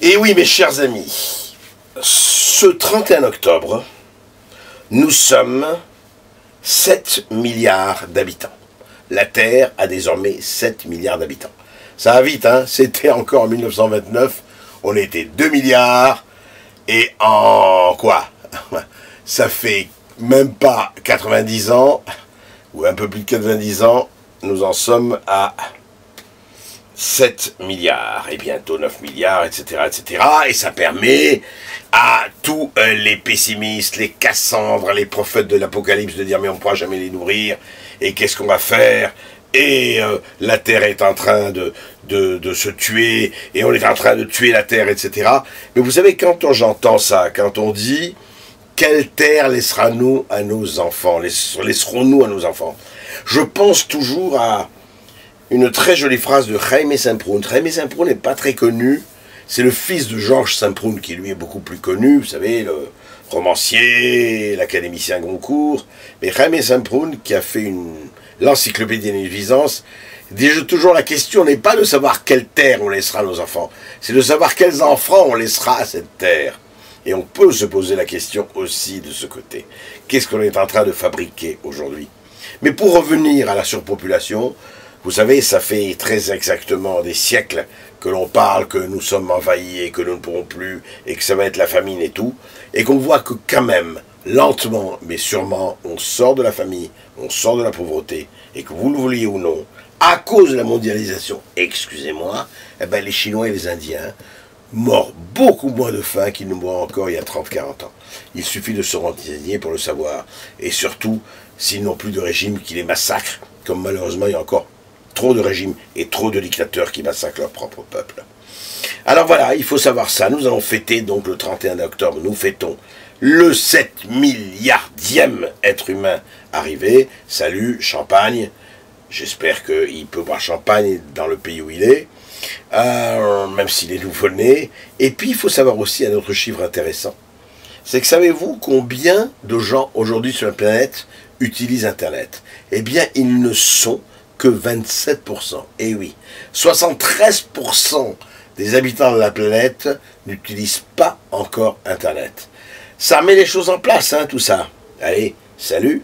Et oui, mes chers amis, ce 31 octobre, nous sommes 7 milliards d'habitants. La Terre a désormais 7 milliards d'habitants. Ça va vite, hein? C'était encore en 1929, on était 2 milliards, et en quoi? Ça fait même pas 90 ans, ou un peu plus de 90 ans, nous en sommes à 7 milliards, et bientôt 9 milliards, etc., etc. Et ça permet à tous les pessimistes, les Cassandres, les prophètes de l'Apocalypse de dire « mais on ne pourra jamais les nourrir, et qu'est-ce qu'on va faire ?» Et la Terre est en train de se tuer, et on est en train de tuer la Terre, etc. Mais vous savez, quand j'entends ça, quand on dit « quelle terre laissera-nous à nos enfants, laisserons-nous à nos enfants ?» Je pense toujours à une très jolie phrase de Jaime Semprún. Jaime Semprún n'est pas très connu. C'est le fils de Georges Semprún qui lui est beaucoup plus connu. Vous savez, le romancier, l'académicien Goncourt. Mais Jaime Semprún, qui a fait l'encyclopédie des nuisances, dit toujours la question n'est pas de savoir quelle terre on laissera à nos enfants. C'est de savoir quels enfants on laissera à cette terre. Et on peut se poser la question aussi de ce côté. Qu'est-ce qu'on est en train de fabriquer aujourd'hui? Mais pour revenir à la surpopulation, vous savez, ça fait très exactement des siècles que l'on parle que nous sommes envahis et que nous ne pourrons plus, et que ça va être la famine et tout, et qu'on voit que quand même, lentement mais sûrement, on sort de la famille, on sort de la pauvreté, et que vous le vouliez ou non, à cause de la mondialisation, excusez-moi, eh ben les Chinois et les Indiens morts beaucoup moins de faim qu'ils ne mourent encore il y a 30-40 ans. Il suffit de se renseigner pour le savoir, et surtout, s'ils n'ont plus de régime qui les massacre, comme malheureusement il y a encore trop de régimes et trop de dictateurs qui massacrent leur propre peuple. Alors voilà, il faut savoir ça. Nous allons fêter donc le 31 octobre, nous fêtons le 7 milliardième être humain arrivé. Salut, champagne. J'espère qu'il peut boire champagne dans le pays où il est, même s'il est nouveau-né. Et puis il faut savoir aussi un autre chiffre intéressant. C'est que savez-vous combien de gens aujourd'hui sur la planète utilisent Internet? Eh bien, ils ne sont que 27%. Et oui, 73% des habitants de la planète n'utilisent pas encore Internet. Ça met les choses en place, hein, tout ça. Allez, salut!